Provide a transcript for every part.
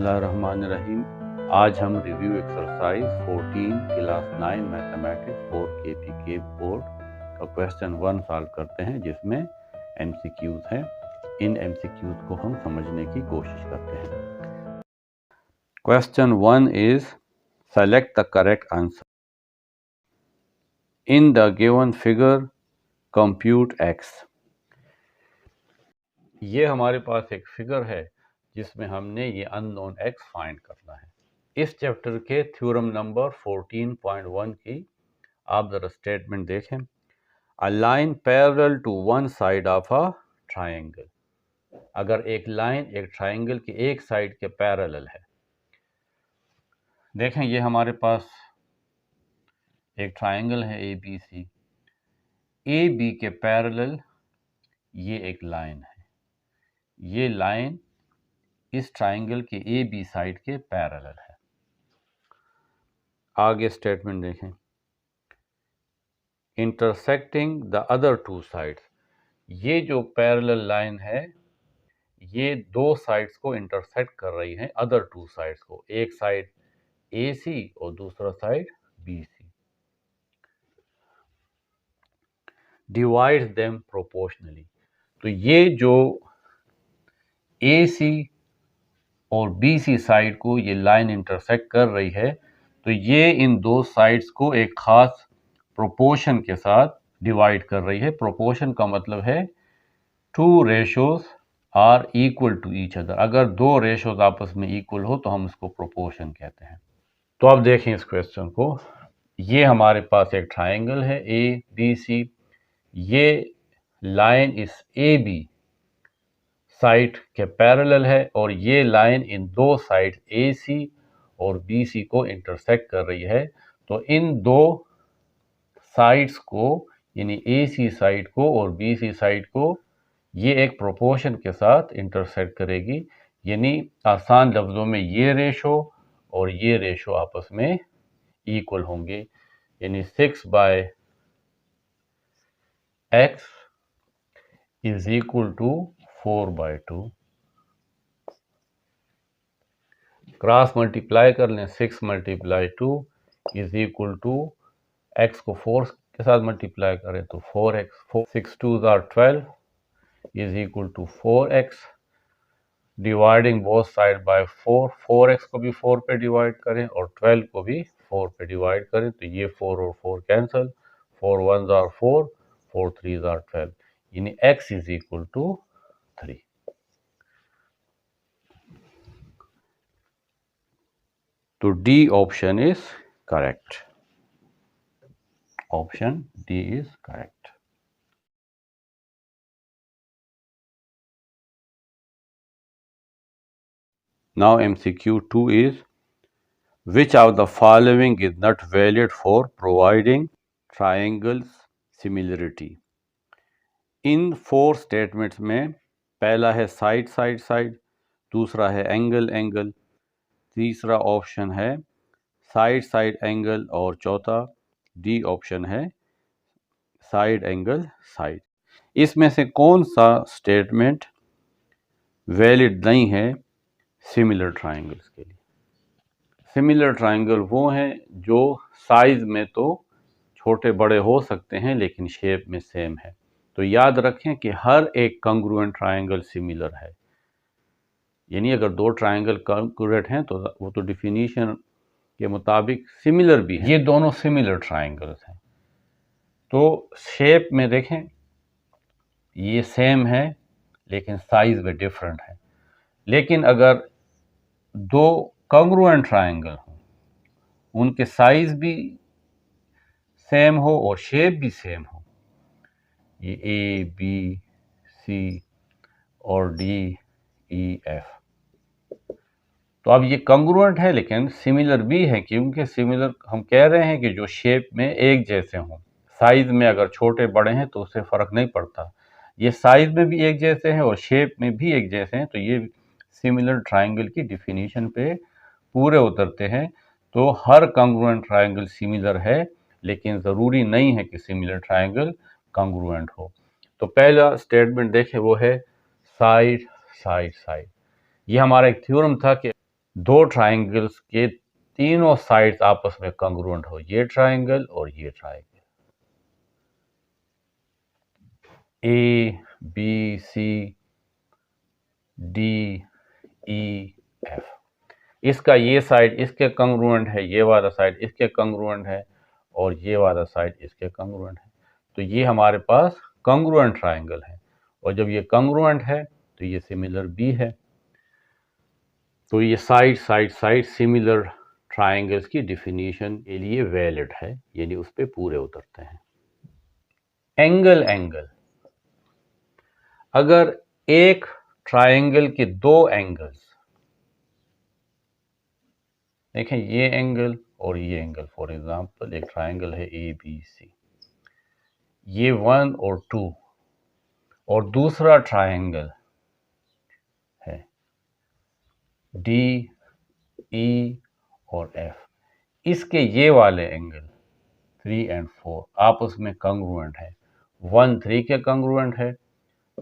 बिस्मिल्लाहिर्रहमानिर्रहीम। आज हम review exercise 14 class 9 mathematics 4 KPK board का क्वेश्चन 1 सॉल्व करते हैं, जिसमें MCQs हैं। इन MCQs को हम समझने की कोशिश करते हैं। Question 1 is select the correct answer in the given figure compute x। ये हमारे पास एक फिगर है जिसमें हमने ये अननोन x फाइंड करना है। इस चैप्टर के थ्योरम नंबर 14.1 की आप जरा स्टेटमेंट देखें। A line parallel to one side of a triangle. अगर एक लाइन एक ट्रायंगल की एक साइड के पैरेलल है, देखें ये हमारे पास एक ट्रायंगल है ABC। AB के पैरेलल ये एक लाइन है। ये लाइन इस ट्रायंगल के AB साइड के पैरेलल है। आगे स्टेटमेंट देखें। Intersecting the other two sides. ये जो पैरेलल लाइन है ये दो साइड्स को इंटरसेक्ट कर रही है, अदर टू साइड्स को। एक साइड AC और दूसरा side BC। Divides them proportionally. तो ये जो AC और BC साइड को ये लाइन इंटरसेक्ट कर रही है, तो ये इन दो साइड्स को एक खास प्रोपोर्शन के साथ डिवाइड कर रही है। प्रोपोर्शन का मतलब है two ratios are equal to each other. अगर दो रेशोज आपस में इक्वल हो तो हम उसको प्रोपोर्शन कहते हैं। तो अब देखें इस क्वेश्चन को। ये हमारे पास एक ट्रायंगल है ABC। ये लाइन इस AB साइड के पैरेलल है और ये लाइन इन दो साइड AC और BC को इंटरसेक्ट कर रही है। तो इन दो साइड्स को, यानी AC साइड को और BC साइड को, ये एक प्रोपोर्शन के साथ इंटरसेक्ट करेगी। यानी आसान लफ्ज़ों में ये रेशो और ये रेशो आपस में इक्वल होंगे। यानी 6/x is equal to 4/2। Cross multiply कर लें। 6 × 2 इज इक्वल टू, x को 4 के साथ मल्टीप्लाई करें तो 4x। 6 2s are 12 is equal to 4x। Dividing both side by 4। 4x को भी 4 पे डिवाइड करें और 12 को भी 4 पे डिवाइड करें तो ये 4 और 4 cancel. 4 1s are 4, 4 3s are 12। यानी x इज इक्वल टू 3। तो D option is correct. Option D is correct. Now MCQ 2 is, which of the following is not valid for providing triangles similarity? In 4 statements में पहला है side side side, दूसरा है angle angle, तीसरा option है side side angle और चौथा D option है साइड एंगल साइड। इसमें से कौन सा स्टेटमेंट वैलिड नहीं है सिमिलर ट्रायंगल्स के लिए? सिमिलर ट्रायंगल वो हैं जो साइज में तो छोटे बड़े हो सकते हैं लेकिन शेप में सेम है। तो याद रखें कि हर एक कंग्रुएंट ट्रायंगल सिमिलर है। यानी अगर दो ट्रायंगल कंग्रुएंट हैं तो वो तो डिफिनीशन के मुताबिक सिमिलर भी है। ये दोनों सिमिलर ट्रायंगल्स हैं। तो शेप में देखें ये सेम है लेकिन साइज में डिफरेंट है। लेकिन अगर दो कंग्रुएंट ट्रायंगल हों, उनके साइज भी सेम हो और शेप भी सेम हो, ये ABC और DEF, तो अब ये कंग्रुएंट है लेकिन सिमिलर भी है। क्योंकि सिमिलर हम कह रहे हैं कि जो शेप में एक जैसे हों। साइज में अगर छोटे बड़े हैं तो उससे फ़र्क नहीं पड़ता। ये साइज में भी एक जैसे हैं और शेप में भी एक जैसे हैं, तो ये सिमिलर ट्रायंगल की डिफिनीशन पे पूरे उतरते हैं। तो हर कंग्रुएंट ट्रायंगल सिमिलर है लेकिन ज़रूरी नहीं है कि सिमिलर ट्रायंगल कंग्रुएंट हो। तो पहला स्टेटमेंट देखें वो है साइड साइड साइड। ये हमारा एक थ्योरम था कि दो ट्राइंगल्स के तीनों साइड्स आपस में कंग्रुएंट हो, ये ट्राइंगल और ये triangle, A B C D E F, इसका ये साइड इसके कंग्रुएंट है, ये वाला साइड इसके कंग्रुएंट है और ये वाला साइड इसके कंग्रुएंट है, तो ये हमारे पास कंग्रुएंट ट्राइंगल है। और जब ये कंग्रुएंट है तो ये सिमिलर भी है, तो ये side side side similar triangles की डिफिनीशन के लिए वैलिड है, यानी उस पर पूरे उतरते हैं। एंगल एंगल, अगर एक ट्राइंगल के दो एंगल्स, देखें ये एंगल और ये एंगल, फॉर एग्जांपल एक ट्राइंगल है ए बी सी, ये 1 और 2, और दूसरा ट्राइंगल है डी ई और एफ, इसके ये वाले एंगल 3 और 4 आपस में कंग्रुएंट है, 1 3 के कंग्रुएंट है,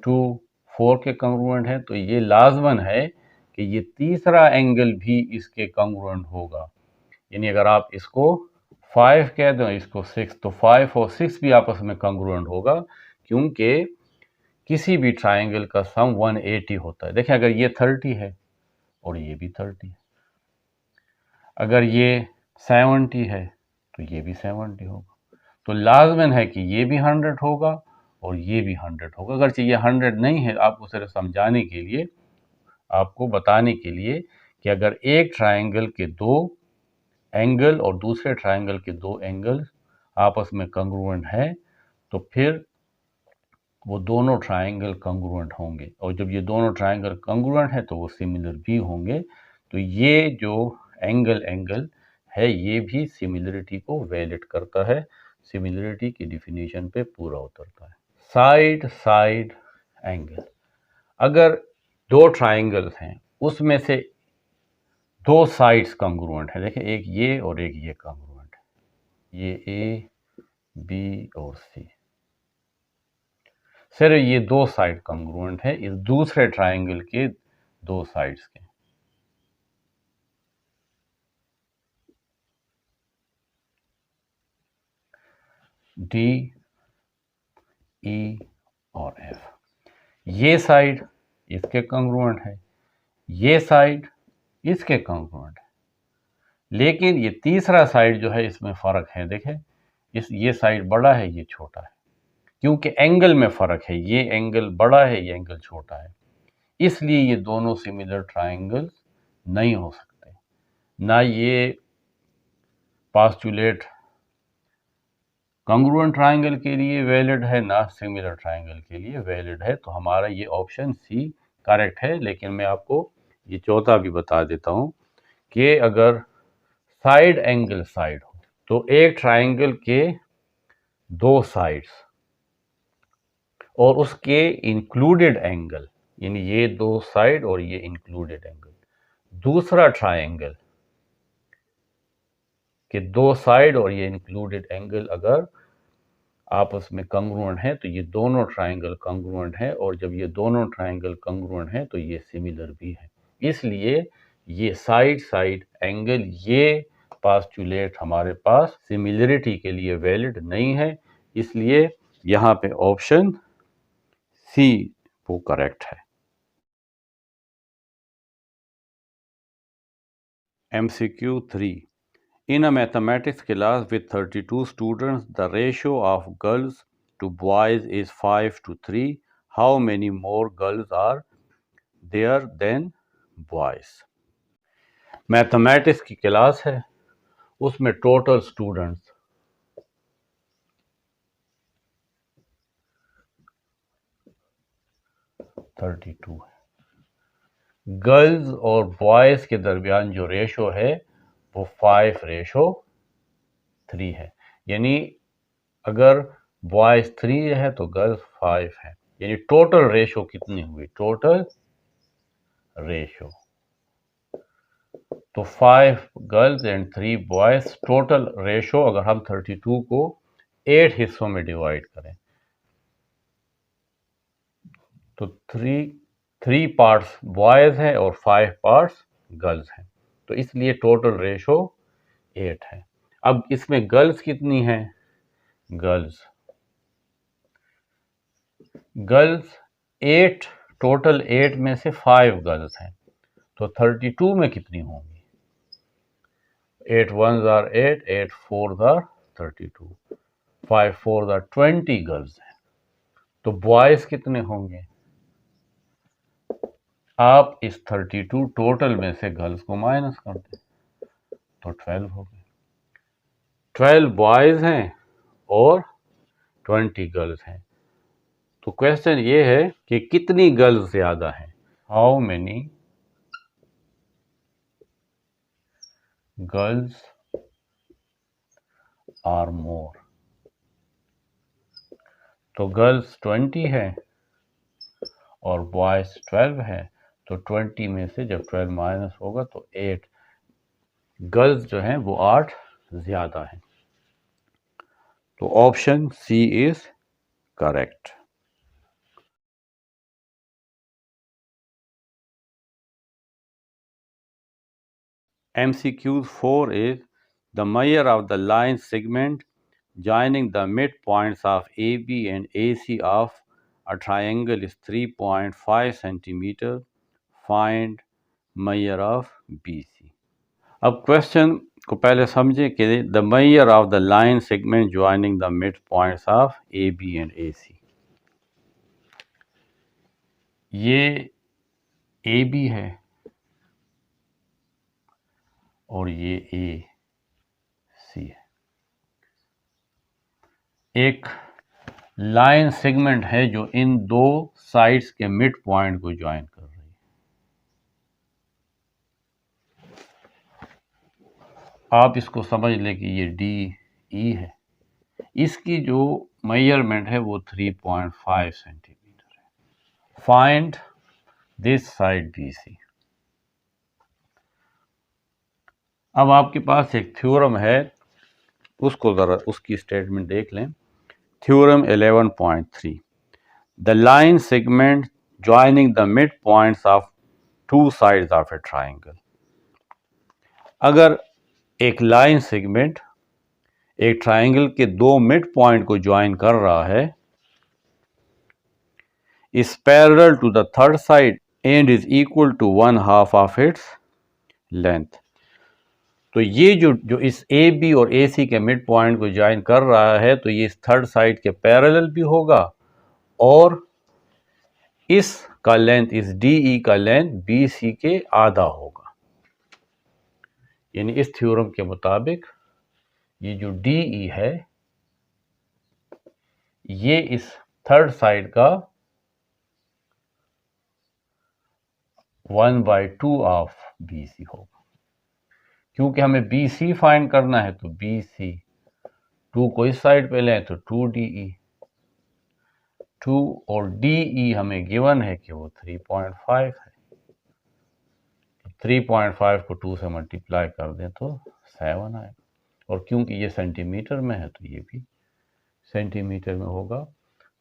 2 4 के कंग्रुएंट है, तो ये लाजमन है कि ये तीसरा एंगल भी इसके कंग्रुएंट होगा। यानी अगर आप इसको 5 कह दो, इसको 6, तो 5 और 6 भी आपस में कंग्रुएंट होगा, क्योंकि किसी भी ट्राइंगल का सम 180 होता है। देखें अगर ये 30 है और ये भी 30 है, अगर ये 70 है तो ये भी 70 होगा, तो लाजमन है कि ये भी 100 होगा और ये भी 100 होगा। अगर ये 100 नहीं है, आपको सिर्फ समझाने के लिए, आपको बताने के लिए कि अगर एक ट्राइंगल के दो एंगल और दूसरे ट्राइंगल के दो एंगल आपस में कंग्रुएंट है, तो फिर वो दोनों ट्राइंगल कंग्रुएंट होंगे, और जब ये दोनों ट्राइंगल कंग्रुएंट है तो वो सिमिलर भी होंगे। तो ये जो एंगल एंगल है ये भी सिमिलरिटी को वैलिड करता है, सिमिलरिटी की डिफिनीशन पे पूरा उतरता है। साइड साइड एंगल, अगर दो ट्राइंगल्स हैं उसमें से दो साइड्स कंग्रुएंट है, देखिए एक ये और एक ये कंग्रुएंट है, ये ए बी और सी, सिर्फ ये दो साइड कंग्रुएंट है इस दूसरे ट्राइंगल के दो साइड्स के। डी ई और एफ, ये साइड इसके कंग्रुएंट है, ये साइड इसके कंग्रुएंट है, लेकिन ये तीसरा साइड जो है इसमें फर्क है। देखें ये साइड बड़ा है, ये छोटा है, क्योंकि एंगल में फर्क है, ये एंगल बड़ा है, ये एंगल छोटा है, इसलिए ये दोनों सिमिलर ट्राइंगल्स नहीं हो सकते। ना ये पास्टुलेट कंग्रुएंट ट्राइंगल के लिए वैलिड है, ना सिमिलर ट्राइंगल के लिए वैलिड है, तो हमारा ये ऑप्शन सी करेक्ट है। लेकिन मैं आपको ये चौथा भी बता देता हूं कि अगर साइड एंगल साइड हो तो एक ट्राइंगल के दो साइड्स और उसके इंक्लूडेड एंगल, यानी ये दो साइड और ये इंक्लूडेड एंगल, दूसरा ट्राइंगल के दो साइड और ये इंक्लूडेड एंगल अगर आपस में कंग्रुएंट है तो ये दोनों ट्राइंगल कंग्रुएंट है, और जब ये दोनों ट्राइंगल कंग्रुएंट है तो ये सिमिलर भी है। इसलिए ये साइड साइड एंगल, ये पास्टुलेट हमारे पास सिमिलरिटी के लिए वैलिड नहीं है, इसलिए यहाँ पे ऑप्शन सी वो करेक्ट है। MCQ 3, in a mathematics class with 32 students, the ratio of girls to boys is 5 to 3. How many more girls are there than boys? Mathematics की क्लास है, उसमें टोटल स्टूडेंट्स 32 है। गर्ल्स और boys के दरमियान जो रेशो है वो 5:3 है, यानी अगर बॉयज़ 3 है तो गर्ल्स 5 है, यानी टोटल रेशो कितनी हुई, टोटल रेशो तो 5 girls and 3 boys, total ratio अगर हम 32 को 8 हिस्सों में डिवाइड करें तो 3 पार्ट्स बॉयज़ हैं और 5 पार्ट्स गर्ल्स हैं। तो इसलिए टोटल रेशो 8 है। अब इसमें गर्ल्स कितनी हैं? गर्ल्स 8, टोटल 8 में से 5 गर्ल्स हैं, तो 32 में कितनी होंगी? 8 1s are 8, 8 4s are 32, 5 4s are 20 girls हैं। तो बॉयज कितने होंगे? आप इस 32 टोटल में से गर्ल्स को माइनस कर दें तो 12 हो गए। 12 बॉयज हैं और 20 गर्ल्स हैं। तो क्वेश्चन ये है कि कितनी गर्ल्स ज्यादा हैं? How many girls are more? तो गर्ल्स 20 है और बॉयज 12 है, तो 20 में से जब 12 माइनस होगा तो 8 गर्ल्स जो हैं वो 8 ज्यादा हैं। तो option C is correct. MCQ 4 is the measure of the line segment joining the midpoints of AB and AC of a triangle is 3.5 centimeter. Find measure of BC. अब क्वेश्चन को पहले समझें कि the measure of the line segment joining the midpoints of AB and AC. ये AB है और ये AC है। एक लाइन सेगमेंट है जो इन दो साइड्स के मिड पॉइंट को ज्वाइन कर रही है। आप इसको समझ लें कि ये DE है। इसकी जो मेजरमेंट है वो 3.5 सेंटीमीटर है। Find this side BC। अब आपके पास एक थ्योरम है, उसको जरा उसकी स्टेटमेंट देख लें। Theorem 11.3 The line segment joining the midpoints of two sides of a triangle. अगर एक लाइन सेगमेंट एक ट्राइंगल के दो मिड पॉइंट को ज्वाइन कर रहा है, is parallel to the third side and is equal to 1/2 of its length. तो ये जो इस AB और AC के मिड पॉइंट को ज्वाइन कर रहा है, तो ये इस थर्ड साइड के पैरेलल भी होगा और इस का लेंथ, इस DE का लेंथ BC के आधा होगा। यानी इस थ्योरम के मुताबिक ये जो DE है ये इस थर्ड साइड का 1/2 ऑफ BC होगा। क्योंकि हमें BC फाइंड करना है तो BC 2 को इस साइड पे लें तो 2DE, 2 और DE हमें गिवन है कि वो 3.5 है। 3.5 को 2 से मल्टीप्लाई कर दें तो 7 आएगा, और क्योंकि ये सेंटीमीटर में है तो ये भी सेंटीमीटर में होगा।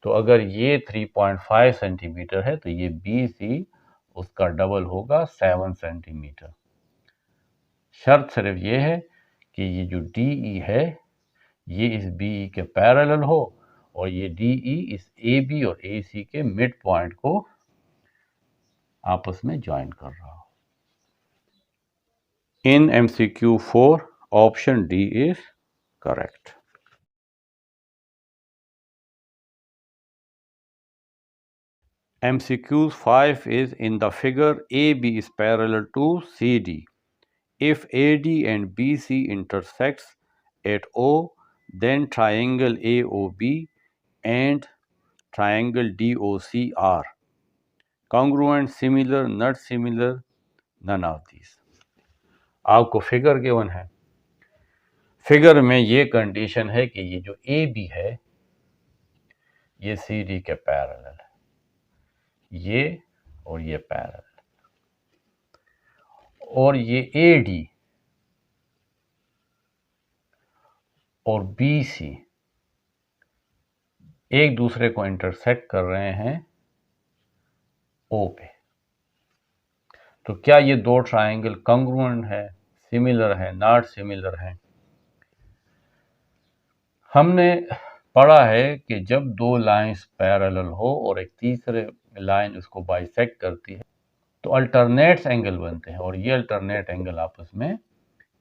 तो अगर ये 3.5 सेंटीमीटर है तो ये BC उसका डबल होगा 7 सेंटीमीटर। शर्त सिर्फ ये है कि ये जो DE है ये इस BE के पैरेलल हो और ये DE इस AB और AC के मिड पॉइंट को आपस में ज्वाइन कर रहा हो। इन MCQ 4 option D is correct. MCQ 5 is in the figure AB is parallel to CD. If AD and BC intersects at O, then triangle AOB and triangle DOC are congruent, similar, not similar, none of these. आपको figure given है। Figure में ये condition है कि ये जो AB है ये CD के पैरेलल है, ये और ये पैरेलल, और ये AD और BC एक दूसरे को इंटरसेक्ट कर रहे हैं O पे। तो क्या ये दो ट्राइंगल कॉन्ग्रुएंट है? सिमिलर हैं, नॉट सिमिलर हैं। हमने पढ़ा है कि जब दो लाइंस पैरेलल हो और एक तीसरे लाइन उसको बाइसेक्ट करती है तो अल्टरनेट एंगल बनते हैं और ये अल्टरनेट एंगल आपस में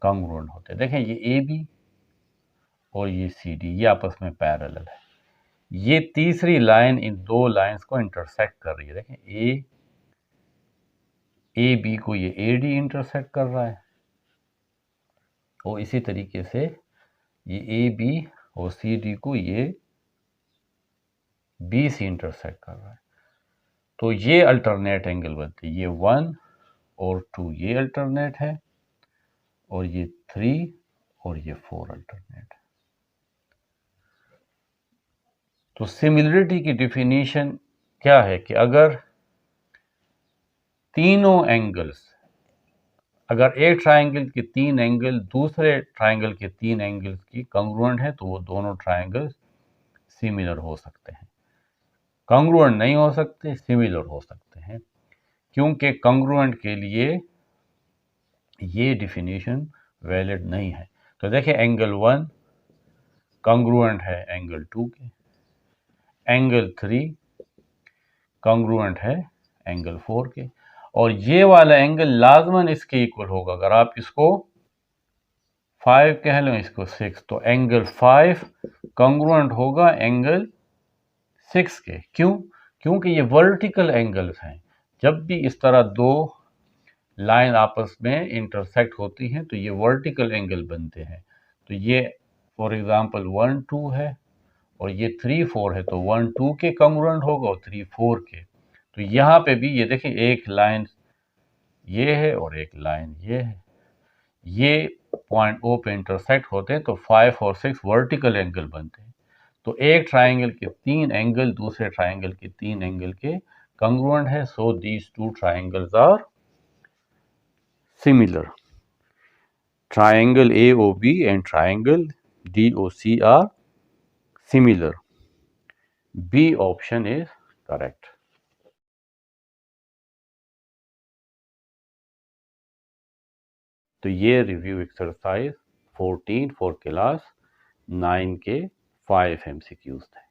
कॉन्ग्रुएंट होते हैं। देखें, ये ए बी और ये सी डी ये आपस में पैरेलल है। ये तीसरी लाइन इन दो लाइंस को इंटरसेक्ट कर रही है। देखें, ए बी को ये ए डी इंटरसेक्ट कर रहा है और इसी तरीके से ये ए बी और सी डी को ये बी सी इंटरसेक्ट कर रहा है। तो ये अल्टरनेट एंगल बनते हैं। ये 1 और 2 ये अल्टरनेट है और ये 3 और ये 4 अल्टरनेट है। तो सिमिलरिटी की डेफिनेशन क्या है कि अगर तीनों एंगल्स, अगर एक ट्राइंगल के 3 एंगल दूसरे ट्राइंगल के 3 एंगल्स की कॉन्ग्रुएंट है तो वो दोनों ट्राइंगल्स सिमिलर हो सकते हैं। कॉन्ग्रुएंट नहीं हो सकते, सिमिलर हो सकते हैं, क्योंकि कॉन्ग्रुएंट के लिए ये डिफिनीशन वैलिड नहीं है। तो देखिए, एंगल 1 कॉन्ग्रुएंट है एंगल 2 के, एंगल 3 कॉन्ग्रुएंट है एंगल 4 के, और ये वाला एंगल लाजमन इसके इक्वल होगा। अगर आप इसको 5 कह लो, इसको 6, तो एंगल 5 कॉन्ग्रुएंट होगा एंगल 6 के। क्यों? क्योंकि ये वर्टिकल एंगल्स हैं। जब भी इस तरह दो लाइन आपस में इंटरसेक्ट होती हैं तो ये वर्टिकल एंगल बनते हैं। तो ये फॉर एग्जांपल 1 2 है और ये 3 4 है, तो 1 2 के कॉन्ग्रुएंट होगा और 3 4 के। तो यहाँ पे भी ये देखें, एक लाइन ये है और एक लाइन ये है, ये पॉइंट ओ पे इंटरसेक्ट होते हैं तो 5 और 6 वर्टिकल एंगल बनते हैं। तो एक ट्राइंगल के 3 एंगल दूसरे ट्राइंगल के 3 एंगल के कॉन्ग्रुएंट है। So these two triangles are similar. Triangle AOB and triangle DOC are similar. B option is correct. तो ये रिव्यू एक्सरसाइज 14 फॉर क्लास 9 के 5 MCQs थे।